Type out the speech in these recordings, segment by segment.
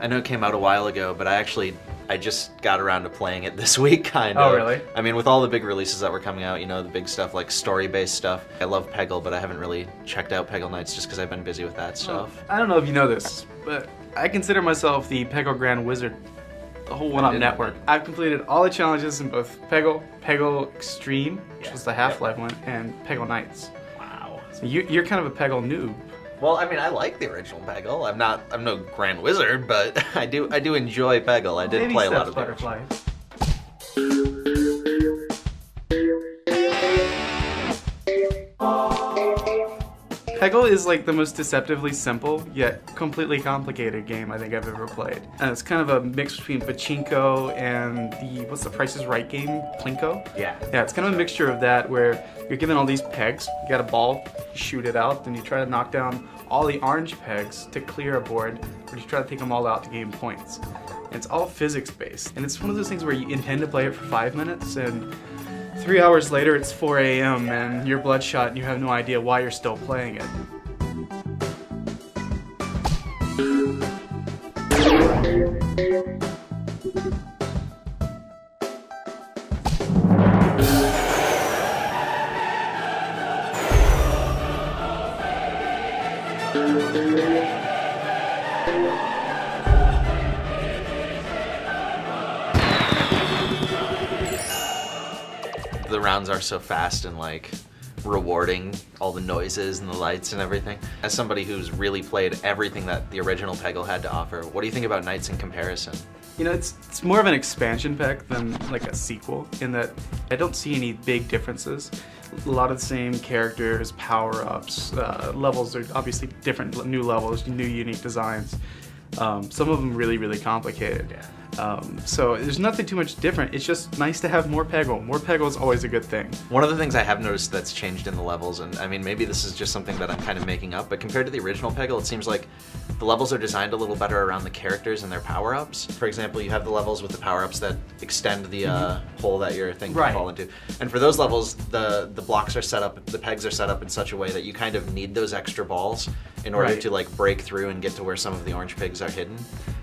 I know it came out a while ago, but I just got around to playing it this week, kind of. Oh, really? I mean, with all the big releases that were coming out, you know, the big stuff like story-based stuff. I love Peggle, but I haven't really checked out Peggle Knights just because I've been busy with that stuff. I don't know if you know this, but I consider myself the Peggle Grand Wizard, the whole one-up network. I've completed all the challenges in both Peggle, Peggle Extreme, which was the Half-Life one, and Peggle Knights. Wow. So you're kind of a Peggle noob. Well, I mean, I like the original Peggle. I'm no Grand Wizard, but I do enjoy Peggle. I did play a lot of Butterfly. Peggle is like the most deceptively simple, yet completely complicated game I think I've ever played. And it's kind of a mix between Pachinko and what's the Price is Right game, Plinko? Yeah. Yeah, it's kind of a mixture of that where you're given all these pegs, you got a ball, you shoot it out, then you try to knock down all the orange pegs to clear a board, or you try to take them all out to gain points. And it's all physics based. And it's one of those things where you intend to play it for 5 minutes and 3 hours later it's 4 a.m. and you're bloodshot and you have no idea why you're still playing it. The rounds are so fast and like rewarding, all the noises and the lights and everything. As somebody who's really played everything that the original Peggle had to offer, what do you think about Knights in comparison? You know, it's more of an expansion pack than like a sequel in that I don't see any big differences. A lot of the same characters, power-ups, levels are obviously different, new levels, new unique designs. Some of them really, really complicated. Yeah. So there's nothing too much different. It's just nice to have more Peggle. More Peggle is always a good thing. One of the things I have noticed that's changed in the levels, and I mean maybe this is just something that I'm kind of making up, but compared to the original Peggle, it seems like the levels are designed a little better around the characters and their power-ups. For example, you have the levels with the power-ups that extend the hole that your thing can fall into. And for those levels, the blocks are set up, the pegs are set up in such a way that you kind of need those extra balls in order to like break through and get to where some of the orange pigs are hidden.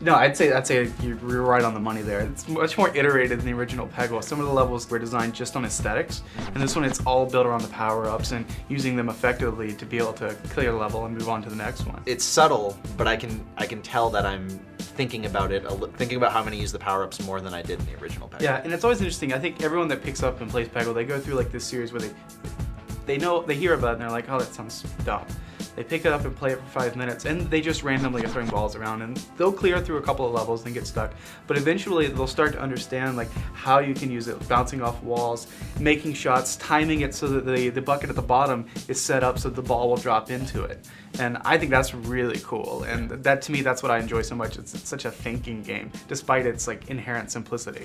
No, I'd say you're right on the money there. It's much more iterated than the original Peggle. Some of the levels were designed just on aesthetics, and this one it's all built around the power-ups and using them effectively to be able to clear the level and move on to the next one. It's subtle, but I can tell that I'm thinking about it, thinking about how I'm going to use the power-ups more than I did in the original Peggle. Yeah, and it's always interesting. I think everyone that picks up and plays Peggle, they go through like this series where they hear about it and they're like, oh, that sounds dumb. They pick it up and play it for 5 minutes, and they just randomly are throwing balls around, and they'll clear through a couple of levels and get stuck. But eventually, they'll start to understand like how you can use it, bouncing off walls, making shots, timing it so that the bucket at the bottom is set up so the ball will drop into it. And I think that's really cool, and that to me, that's what I enjoy so much. It's such a thinking game, despite its like inherent simplicity.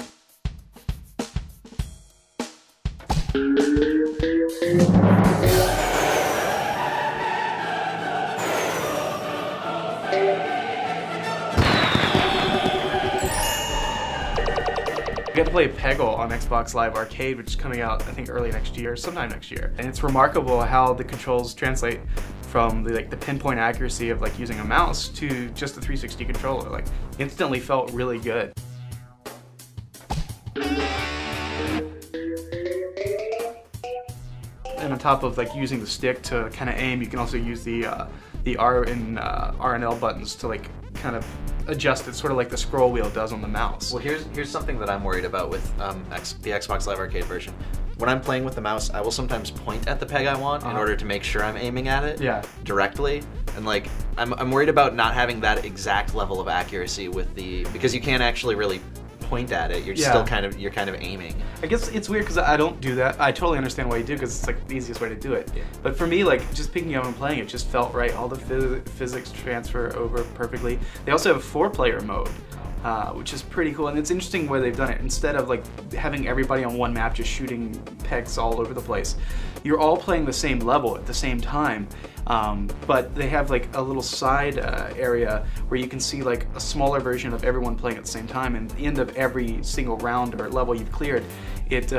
I got to play Peggle on Xbox Live Arcade, which is coming out, I think, early next year, sometime next year. And it's remarkable how the controls translate from the pinpoint accuracy of like using a mouse to just a 360 controller. Like, instantly felt really good. And on top of like using the stick to kind of aim, you can also use the R and L buttons to like kind of adjust it, sort of like the scroll wheel does on the mouse. Well, here's something that I'm worried about with the Xbox Live Arcade version. When I'm playing with the mouse, I will sometimes point at the peg I want in order to make sure I'm aiming at it directly. And like, I'm worried about not having that exact level of accuracy with because you can't actually really point at it. You're still kind of aiming. I guess it's weird because I don't do that. I totally understand why you do because it's like the easiest way to do it. Yeah. But for me, like just picking up and playing it just felt right. All the physics transfer over perfectly. They also have a 4-player mode, which is pretty cool. And it's interesting where they've done it. Instead of like having everybody on one map just shooting pegs all over the place, you're all playing the same level at the same time. But they have like a little side area where you can see like a smaller version of everyone playing at the same time, and at the end of every single round or level you've cleared it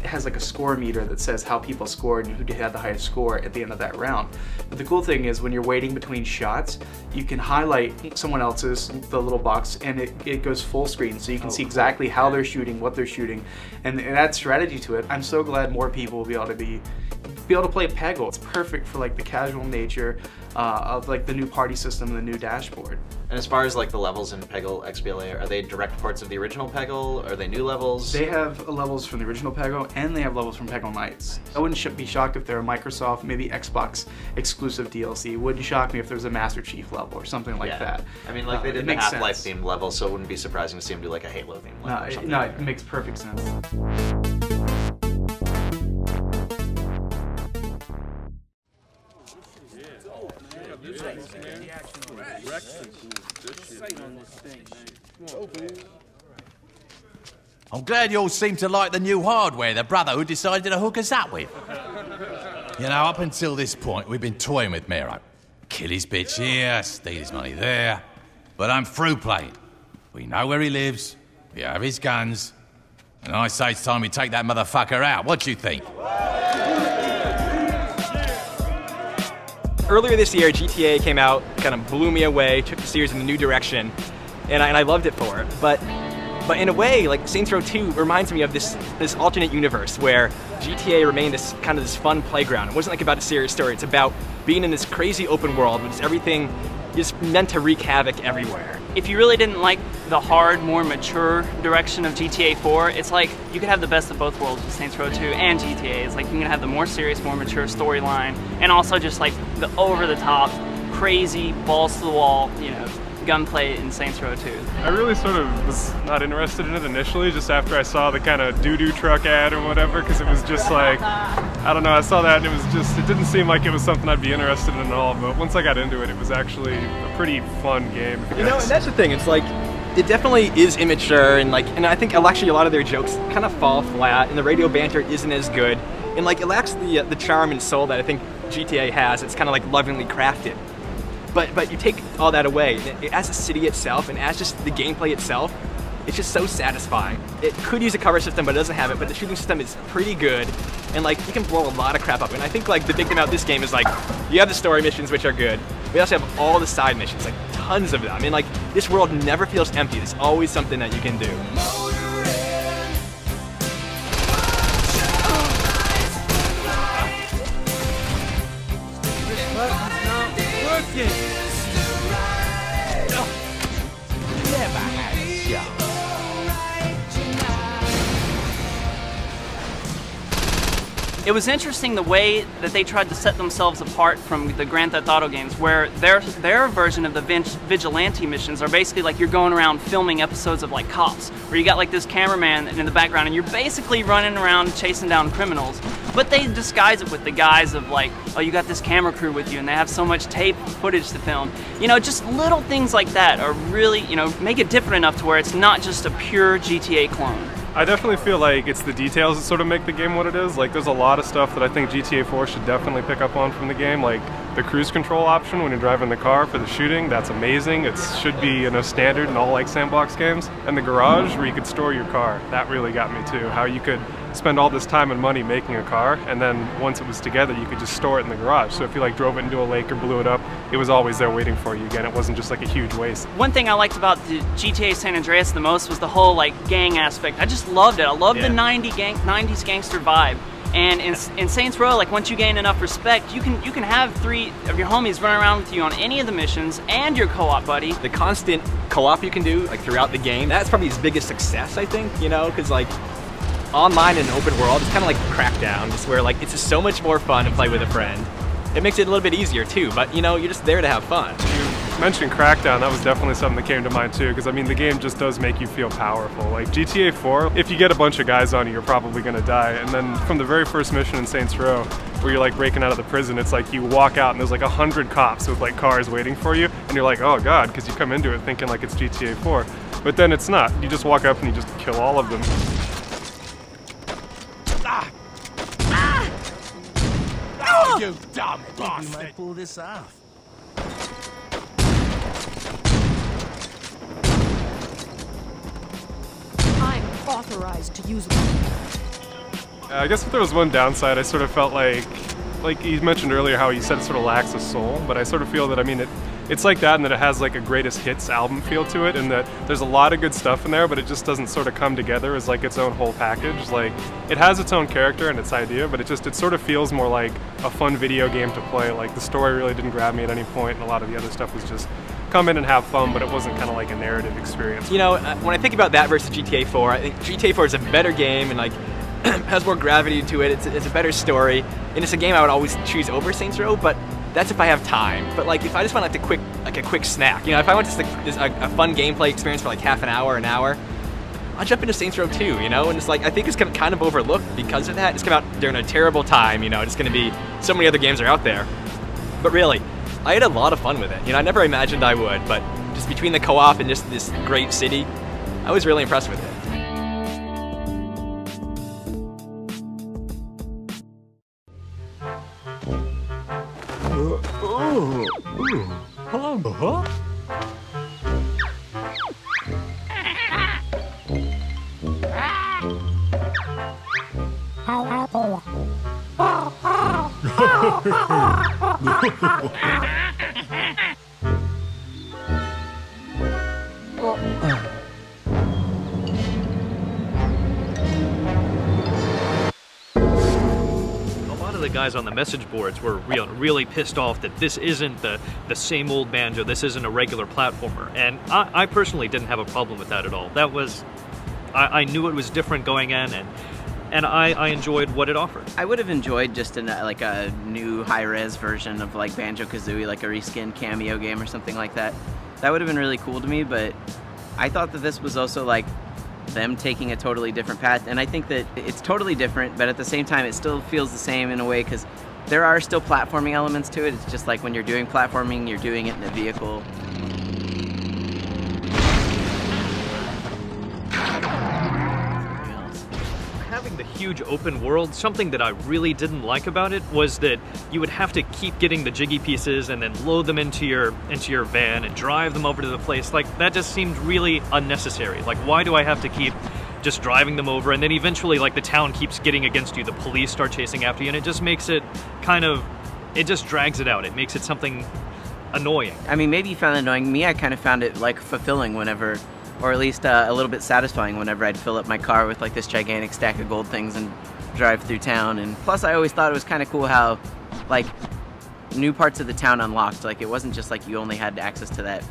has like a score meter that says how people scored and who had the highest score at the end of that round. But the cool thing is when you're waiting between shots, you can highlight someone else's, the little box, and it goes full screen, so you can see exactly how they're shooting, what they're shooting, and add strategy to it. I'm so glad more people will be able to play Peggle. It's perfect for like the casual nature of like the new party system and the new dashboard. And as far as like the levels in Peggle XBLA, are they direct ports of the original Peggle? Are they new levels? They have levels from the original Peggle, and they have levels from Peggle Knights. I wouldn't be shocked if they're a Microsoft, maybe Xbox exclusive DLC. It wouldn't shock me if there was a Master Chief level or something like that. I mean, like they did the Half-Life themed level, so it wouldn't be surprising to see them do like a Halo themed level or something. No, it makes perfect sense. I'm glad you all seem to like the new hardware the Brotherhood decided to hook us up with. You know, up until this point, we've been toying with Mero. Kill his bitch here, steal his money there. But I'm through playing. We know where he lives, we have his guns, and I say it's time we take that motherfucker out. What do you think? Earlier this year, GTA came out, kind of blew me away, took the series in a new direction, and I loved it for it. But in a way, like Saints Row 2 reminds me of this alternate universe where GTA remained this kind of this fun playground. It wasn't like about a serious story. It's about being in this crazy open world with everything just meant to wreak havoc everywhere. If you really didn't like the hard, more mature direction of GTA 4, it's like you could have the best of both worlds with Saints Row 2 and GTA. It's like you can have the more serious, more mature storyline, and also just like the over-the-top, crazy, balls-to-the-wall, you know, gunplay in Saints Row 2. I really sort of was not interested in it initially, just after I saw the kind of doo-doo truck ad or whatever, because it was just like, I don't know, I saw that and it didn't seem like it was something I'd be interested in at all, but once I got into it, it was actually a pretty fun game. You know, and that's the thing, it's like, it definitely is immature, and I think actually a lot of their jokes kind of fall flat, and the radio banter isn't as good, and like it lacks the charm and soul that I think GTA has. It's kind of like lovingly crafted. But you take all that away, as a city itself and as just the gameplay itself, it's just so satisfying. It could use a cover system, but it doesn't have it, but the shooting system is pretty good, and like you can blow a lot of crap up. And I think like the big thing about this game is like, you have the story missions, which are good. We also have all the side missions, like tons of them. I mean, like, this world never feels empty. There's always something that you can do. It was interesting the way that they tried to set themselves apart from the Grand Theft Auto games, where their version of the vigilante missions are basically like you're going around filming episodes of like Cops, where you got like this cameraman in the background and you're basically running around chasing down criminals, but they disguise it with the guise of like, oh, you got this camera crew with you and they have so much tape footage to film. You know, just little things like that are really, you know, make it different enough to where it's not just a pure GTA clone. I definitely feel like it's the details that sort of make the game what it is. Like, there's a lot of stuff that I think GTA 4 should definitely pick up on from the game, like the cruise control option when you're driving the car for the shooting. That's amazing. It should be, you know, standard in all like sandbox games. And the garage where you could store your car, that really got me too. How you could spend all this time and money making a car, and then once it was together, you could just store it in the garage. So if you like drove it into a lake or blew it up, it was always there waiting for you again. It wasn't just like a huge waste. One thing I liked about the GTA San Andreas the most was the whole like gang aspect. I just loved it. I loved the 90s gangster vibe. And in Saints Row, like once you gain enough respect, you can have 3 of your homies running around with you on any of the missions and your co-op buddy. The constant co-op you can do like throughout the game, that's probably his biggest success, I think, you know, because like online in an open world, it's kind of like Crackdown, just where like it's just so much more fun to play with a friend. It makes it a little bit easier too, but you know, you're just there to have fun. You mentioned Crackdown, that was definitely something that came to mind too, because I mean the game just does make you feel powerful. Like GTA 4, if you get a bunch of guys on you, you're probably gonna die. And then from the very first mission in Saints Row, where you're like breaking out of the prison, it's like you walk out and there's like 100 cops with like cars waiting for you, and you're like, oh god, because you come into it thinking like it's GTA 4. But then it's not. You just walk up and you just kill all of them. You dumb bastard! You might pull this off. I'm authorized to use one. I guess if there was one downside, I sort of felt like you mentioned earlier how you said it sort of lacks a soul, but I sort of feel that, I mean, it's like that, and that it has like a greatest hits album feel to it, and that there's a lot of good stuff in there, but it just doesn't sort of come together as like its own whole package. Like, it has its own character and its idea, but it sort of feels more like a fun video game to play. Like, the story really didn't grab me at any point, and a lot of the other stuff was just come in and have fun, but it wasn't kind of like a narrative experience. You know, when I think about that versus GTA 4, I think GTA 4 is a better game and like has more gravity to it. It's a better story, and it's a game I would always choose over Saints Row. But that's if I have time. But like, if I just want like a quick snack, you know, if I want just a fun gameplay experience for like half an hour, I'll jump into Saints Row 2. You know, and it's like, I think it's kind of overlooked because of that. It's come out during a terrible time. You know, it's going to be so many other games are out there. But really, I had a lot of fun with it. You know, I never imagined I would. But just between the co-op and just this great city, I was really impressed with it. The guys on the message boards were really pissed off that this isn't the same old Banjo, this isn't a regular platformer, and I personally didn't have a problem with that at all. That was, I knew it was different going in, and I enjoyed what it offered. I would have enjoyed just like a new high-res version of like BanjoKazooie, like a reskin cameo game or something like that. That would have been really cool to me, but I thought that this was also like them taking a totally different path, and I think that it's totally different, but at the same time it still feels the same in a way, because there are still platforming elements to it. It's just like when you're doing platforming, you're doing it in a vehicle. Having the huge open world, something that I really didn't like about it was that you would have to keep getting the jiggy pieces and then load them into your van and drive them over to the place. Like, that just seemed really unnecessary. Like, why do I have to keep just driving them over, and then eventually like the town keeps getting against you, the police start chasing after you, and it just makes it it just drags it out. It makes it something annoying. I mean, maybe you found it annoying. Me, I kind of found it like fulfilling whenever, or at least a little bit satisfying whenever I'd fill up my car with like this gigantic stack of gold things and drive through town. And plus, I always thought it was kind of cool how like new parts of the town unlocked. Like, it wasn't just like you only had access to that,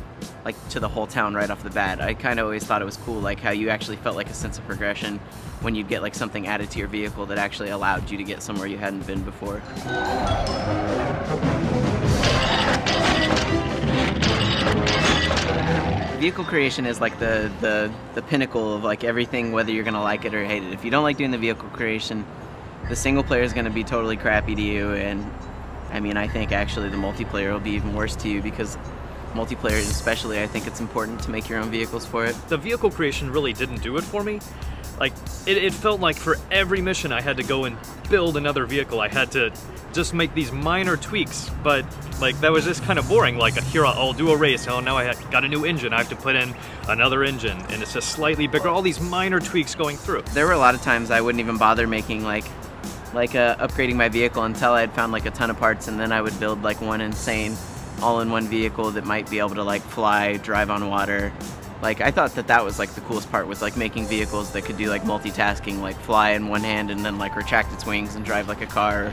like to the whole town right off the bat. I kind of always thought it was cool, like how you actually felt like a sense of progression when you'd get like something added to your vehicle that actually allowed you to get somewhere you hadn't been before. Vehicle creation is like the pinnacle of like everything, whether you're gonna like it or hate it. If you don't like doing the vehicle creation, the single player is gonna be totally crappy to you, and I mean, I think actually the multiplayer will be even worse to you, because multiplayer especially, I think it's important to make your own vehicles for it. The vehicle creation really didn't do it for me. Like, it felt like for every mission I had to go and build another vehicle. I had to just make these minor tweaks, but like that was just kind of boring. Like, here I'll do a race, oh now I got a new engine, I have to put in another engine, and it's just slightly bigger, all these minor tweaks going through. There were a lot of times I wouldn't even bother making upgrading my vehicle until I had found like a ton of parts, and then I would build like one insane all-in-one vehicle that might be able to like fly, drive on water. Like, I thought that was like the coolest part, was like making vehicles that could do like multitasking, like fly in one hand and then like retract its wings and drive like a car.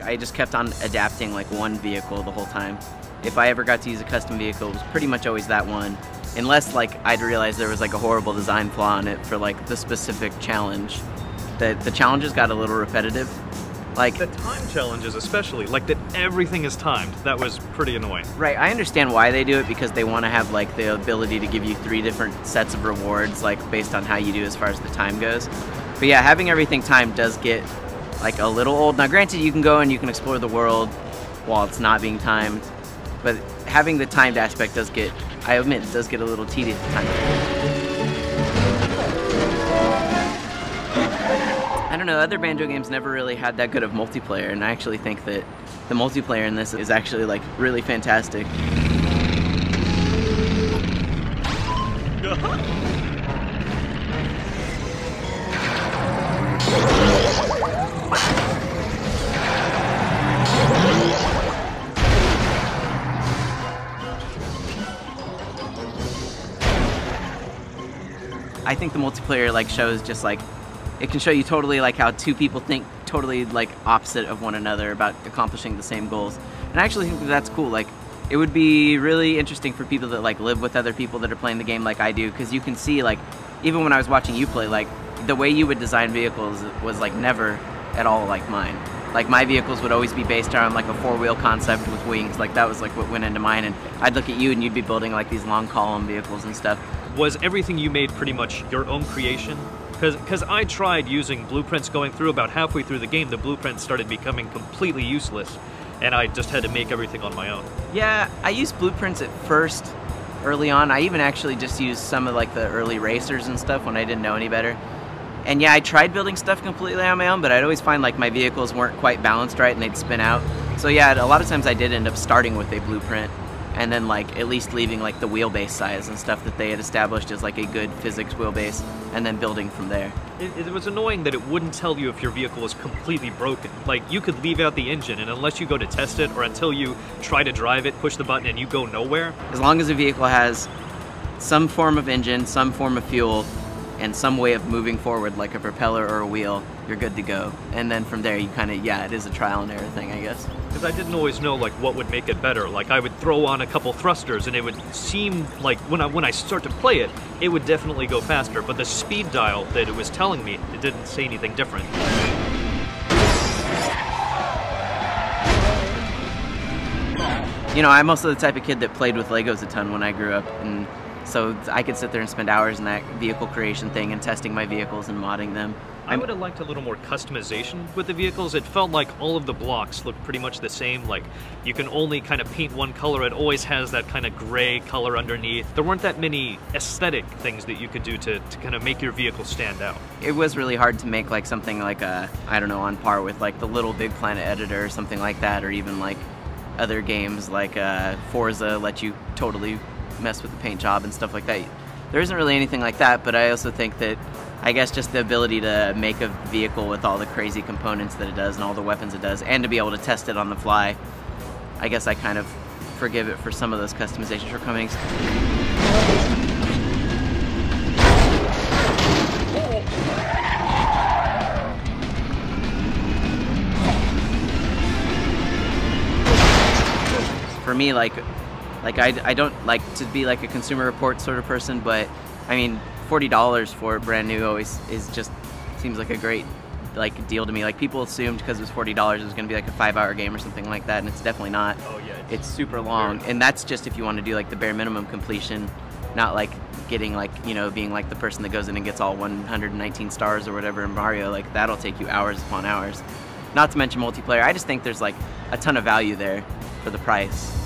I just kept on adapting like one vehicle the whole time. If I ever got to use a custom vehicle, it was pretty much always that one. Unless like I'd realized there was like a horrible design flaw in it for like the specific challenge. The challenges got a little repetitive. Like the time challenges especially, like that everything is timed. That was pretty annoying. Right, I understand why they do it, because they want to have like the ability to give you 3 different sets of rewards, like based on how you do as far as the time goes. But yeah, having everything timed does get like a little old. Now granted, you can go and you can explore the world while it's not being timed, but having the timed aspect does get, I admit, it does get a little tedious at times. don't know, other Banjo games never really had that good of multiplayer, and I actually think that the multiplayer in this is actually like really fantastic. I think the multiplayer like shows just like, it can show you totally like how two people think totally like opposite of one another about accomplishing the same goals. And I actually think that that's cool. Like, it would be really interesting for people that like live with other people that are playing the game like I do, because you can see like, even when I was watching you play, like the way you would design vehicles was like never at all like mine. Like my vehicles would always be based around like a four-wheel concept with wings. Like that was like what went into mine, and I'd look at you and you'd be building like these long column vehicles and stuff. Was everything you made pretty much your own creation? Because I tried using blueprints going through. About halfway through the game, the blueprints started becoming completely useless, and I just had to make everything on my own. Yeah, I used blueprints at first, early on. I even actually just used some of like the early racers and stuff when I didn't know any better. And yeah, I tried building stuff completely on my own, but I'd always find like my vehicles weren't quite balanced right and they'd spin out. So yeah, a lot of times I did end up starting with a blueprint, and then like at least leaving like the wheelbase size and stuff that they had established as like a good physics wheelbase, and then building from there. It was annoying that it wouldn't tell you if your vehicle was completely broken. Like, you could leave out the engine, and unless you go to test it, or until you try to drive it, push the button, and you go nowhere. As long as a vehicle has some form of engine, some form of fuel, and some way of moving forward, like a propeller or a wheel, you're good to go. And then from there, you kind of, yeah, it is a trial and error thing, I guess. Because I didn't always know like what would make it better. Like, I would throw on a couple thrusters, and it would seem like when I start to play it, it would definitely go faster. But the speed dial that it was telling me, it didn't say anything different. You know, I'm also the type of kid that played with Legos a ton when I grew up, and so I could sit there and spend hours in that vehicle creation thing and testing my vehicles and modding them. I would have liked a little more customization with the vehicles. It felt like all of the blocks looked pretty much the same. Like, you can only kind of paint one color. It always has that kind of gray color underneath. There weren't that many aesthetic things that you could do to kind of make your vehicle stand out. It was really hard to make like something like a, I don't know, on par with like the Little Big Planet editor or something like that, or even like other games like Forza let you totally mess with the paint job and stuff like that. There isn't really anything like that, but I also think that, I guess, just the ability to make a vehicle with all the crazy components that it does and all the weapons it does, and to be able to test it on the fly, I guess I kind of forgive it for some of those customization shortcomings. For me, like I don't like to be like a Consumer Report sort of person, but I mean, $40 for brand new always is just seems like a great like deal to me. Like, people assumed because it was $40 it was going to be like a 5-hour game or something like that, and it's definitely not. Oh yeah. It's super long, and that's just if you want to do like the bare minimum completion, not like getting like, you know, being like the person that goes in and gets all 119 stars or whatever in Mario. Like, that'll take you hours upon hours. Not to mention multiplayer. I just think there's like a ton of value there for the price.